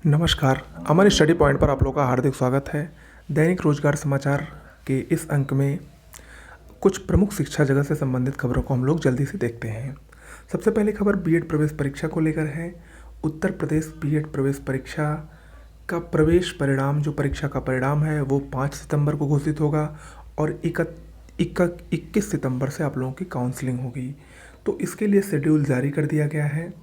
नमस्कार। हमारे study point पर आप लोगों का हार्दिक स्वागत है। दैनिक रोजगार समाचार के इस अंक में कुछ प्रमुख शिक्षा जगत से संबंधित खबरों को हम लोग जल्दी से देखते हैं। सबसे पहली खबर बीएड प्रवेश परीक्षा को लेकर है। उत्तर प्रदेश बीएड प्रवेश परीक्षा का प्रवेश परिणाम, जो परीक्षा का परिणाम है वो 5 सितंबर को घोषित होगा और 21 सितंबर से आप लोगों की काउंसलिंग होगी। तो इसके लिए शेड्यूल जारी कर दिया गया है।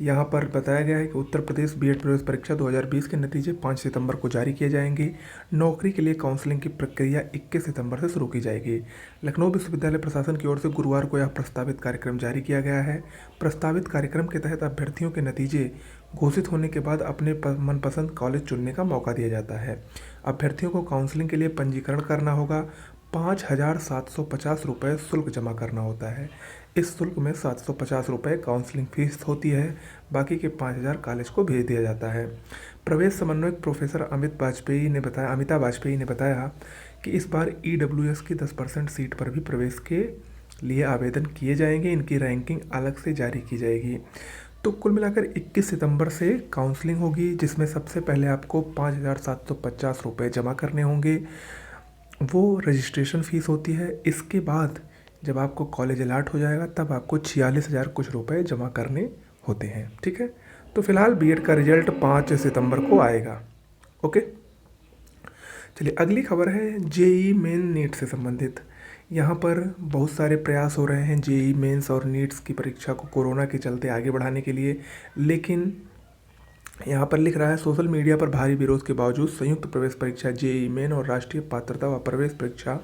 यहाँ पर बताया गया है कि उत्तर प्रदेश बीएड प्रवेश परीक्षा 2020 के नतीजे 5 सितंबर को जारी किए जाएंगे। नौकरी के लिए काउंसलिंग की प्रक्रिया 21 सितंबर से शुरू की जाएगी। लखनऊ विश्वविद्यालय प्रशासन की ओर से गुरुवार को यह प्रस्तावित कार्यक्रम जारी किया गया है। प्रस्तावित कार्यक्रम के तहत अभ्यर्थियों के नतीजे घोषित होने के बाद अपने मनपसंद कॉलेज चुनने का मौका दिया जाता है। अभ्यर्थियों को काउंसलिंग के लिए पंजीकरण करना होगा। 5,750 रुपये शुल्क जमा करना होता है। इस शुल्क में 750 रुपये काउंसलिंग फीस होती है, बाकी के 5,000 कॉलेज को भेज दिया जाता है। प्रवेश समन्वयक प्रोफेसर अमिता वाजपेयी ने बताया कि इस बार ईडब्ल्यूएस की 10% सीट पर भी प्रवेश के लिए आवेदन किए जाएंगे। इनकी रैंकिंग अलग से जारी की जाएगी। तो कुल मिलाकर 21 सितंबर से काउंसलिंग होगी, जिसमें सबसे पहले आपको 5,750 रुपये जमा करने होंगे। वो रजिस्ट्रेशन फ़ीस होती है। इसके बाद जब आपको कॉलेज अलाट हो जाएगा तब आपको 46,000 कुछ रुपए जमा करने होते हैं। ठीक है, तो फिलहाल बीएड का रिजल्ट 5 सितंबर को आएगा। ओके, चलिए अगली खबर है जेई मेन नीट से संबंधित। यहाँ पर बहुत सारे प्रयास हो रहे हैं जेई मेंस और नीट्स की परीक्षा को कोरोना के चलते आगे बढ़ाने के लिए, लेकिन यहाँ पर लिख रहा है सोशल मीडिया पर भारी विरोध के बावजूद संयुक्त प्रवेश परीक्षा जेईई मेन और राष्ट्रीय पात्रता व प्रवेश परीक्षा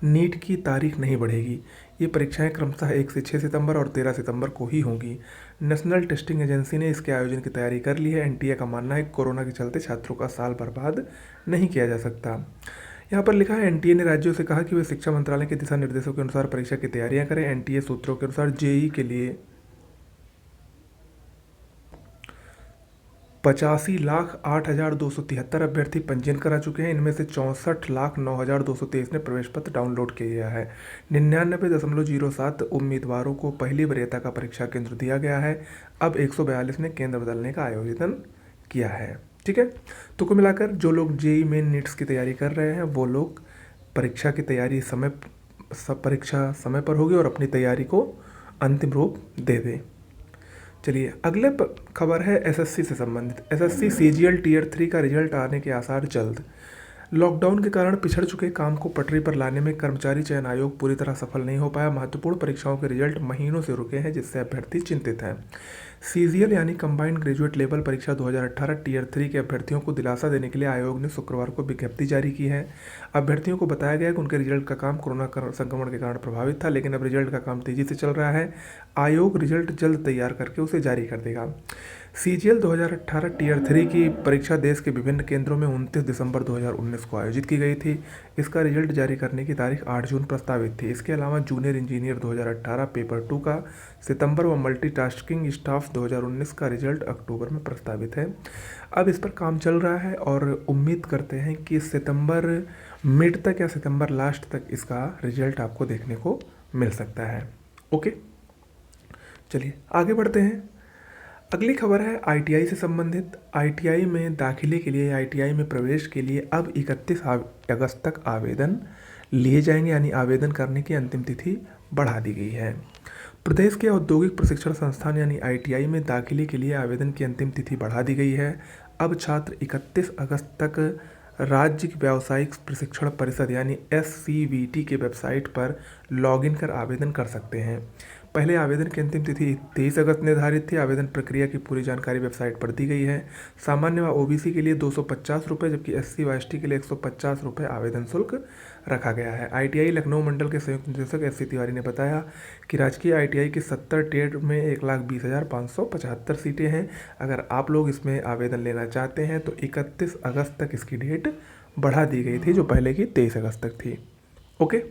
नीट की तारीख नहीं बढ़ेगी। ये परीक्षाएं क्रमशः 1 से 6 सितंबर और 13 सितंबर को ही होंगी। नेशनल टेस्टिंग एजेंसी ने इसके आयोजन की तैयारी कर ली है। एनटीए का मानना है कि कोरोना के चलते छात्रों का साल बर्बाद नहीं किया जा सकता। यहाँ पर लिखा है एनटीए ने राज्यों से कहा कि वे शिक्षा मंत्रालय के दिशा निर्देशों के अनुसार परीक्षा की तैयारियां करें। एनटीए सूत्रों के अनुसार जेईई के लिए 85,08,273 अभ्यर्थी पंजीयन करा चुके हैं। इनमें से 64,09,223 ने प्रवेश पत्र डाउनलोड किया है। 99.07 उम्मीदवारों को पहली वरीयता का परीक्षा केंद्र दिया गया है। अब 142 ने केंद्र बदलने का आयोजन किया है। ठीक है, तो कुल मिलाकर जो लोग जेईई मेन नीट्स की तैयारी कर रहे हैं वो लोग परीक्षा की तैयारी परीक्षा समय पर होगी और अपनी तैयारी को अंतिम रूप दे दें। चलिए अगले खबर है एसएससी से संबंधित। एसएससी सीजीएल टियर 3 का रिजल्ट आने के आसार जल्द। लॉकडाउन के कारण पिछड़ चुके काम को पटरी पर लाने में कर्मचारी चयन आयोग पूरी तरह सफल नहीं हो पाया। महत्वपूर्ण परीक्षाओं के रिजल्ट महीनों से रुके हैं, जिससे अभ्यर्थी चिंतित हैं। सीजीएल यानी कंबाइंड ग्रेजुएट लेवल परीक्षा 2018 टियर 3 के अभ्यर्थियों को दिलासा देने के लिए आयोग ने शुक्रवार को विज्ञप्ति जारी की है। अभ्यर्थियों को बताया गया कि उनके रिजल्ट का काम कोरोना संक्रमण के कारण प्रभावित था, लेकिन अब रिजल्ट का काम तेजी से चल रहा है। आयोग रिजल्ट जल्द तैयार करके उसे जारी कर देगा। सीजीएल 2018 टियर 3 की परीक्षा देश के विभिन्न केंद्रों में 29 दिसंबर 2019 को आयोजित की गई थी। इसका रिजल्ट जारी करने की तारीख 8 जून प्रस्तावित थी। इसके अलावा जूनियर इंजीनियर 2018 पेपर 2 का सितंबर व मल्टीटास्किंग स्टाफ 2019 का रिजल्ट अक्टूबर में प्रस्तावित है। अब इस पर काम चल रहा है और उम्मीद करते हैं कि सितंबर मिड तक या सितंबर लास्ट तक इसका रिजल्ट आपको देखने को मिल सकता है। ओके, चलिए आगे बढ़ते हैं। अगली खबर है आईटीआई से संबंधित। आईटीआई में दाखिले के लिए, आईटीआई में प्रवेश के लिए अब 31 अगस्त तक आवेदन लिए जाएंगे, यानी आवेदन करने की अंतिम तिथि बढ़ा दी गई है। प्रदेश के औद्योगिक प्रशिक्षण संस्थान यानी आईटीआई में दाखिले के लिए आवेदन की अंतिम तिथि बढ़ा दी गई है। अब छात्र 31 अगस्त तक राज्य व्यावसायिक प्रशिक्षण परिषद यानी एससीवीटी के वेबसाइट पर लॉगिन कर आवेदन कर सकते हैं। पहले आवेदन की अंतिम तिथि 23 अगस्त निर्धारित थी। आवेदन प्रक्रिया की पूरी जानकारी वेबसाइट पर दी गई है। सामान्य व ओबीसी के लिए 250 रुपये, जबकि एससी व एसटी के लिए 150 रुपये आवेदन शुल्क रखा गया है। आईटीआई लखनऊ मंडल के संयुक्त निदेशक एससी तिवारी ने बताया कि राजकीय आईटीआई की 70 टेट में 1,20,575 सीटें हैं। अगर आप लोग इसमें आवेदन लेना चाहते हैं तो 31 अगस्त तक इसकी डेट बढ़ा दी गई थी, जो पहले की 23 अगस्त तक थी। ओके,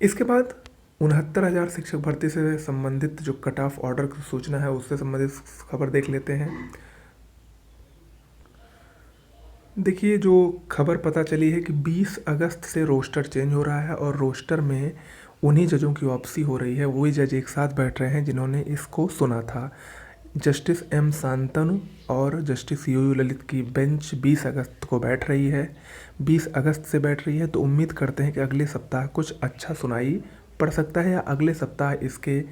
इसके बाद 69,000 शिक्षक भर्ती से संबंधित जो कट ऑफ ऑर्डर की सूचना है उससे संबंधित खबर देख लेते हैं। देखिए, जो खबर पता चली है कि 20 अगस्त से रोस्टर चेंज हो रहा है और रोस्टर में उन्हीं जजों की वापसी हो रही है। वही जज एक साथ बैठ रहे हैं जिन्होंने इसको सुना था। जस्टिस एम शांतनु और जस्टिस यू ललित की बेंच 20 अगस्त को बैठ रही है। 20 अगस्त से बैठ रही है, तो उम्मीद करते हैं कि अगले सप्ताह कुछ अच्छा सुनाई पड़ सकता है या अगले सप्ताह इसके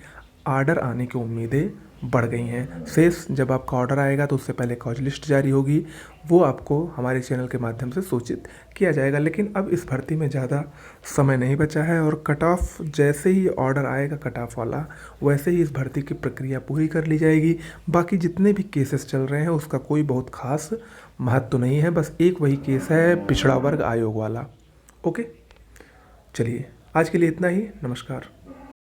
आर्डर आने की उम्मीदें बढ़ गई हैं। शेष जब आपका ऑर्डर आएगा तो उससे पहले कॉज लिस्ट जारी होगी, वो आपको हमारे चैनल के माध्यम से सूचित किया जाएगा। लेकिन अब इस भर्ती में ज़्यादा समय नहीं बचा है और कट ऑफ जैसे ही ऑर्डर आएगा कट ऑफ वाला, वैसे ही इस भर्ती की प्रक्रिया पूरी कर ली जाएगी। बाकी जितने भी केसेस चल रहे हैं उसका कोई बहुत खास महत्व नहीं है, बस एक वही केस है पिछड़ा वर्ग आयोग वाला। ओके, चलिए आज के लिए इतना ही। नमस्कार।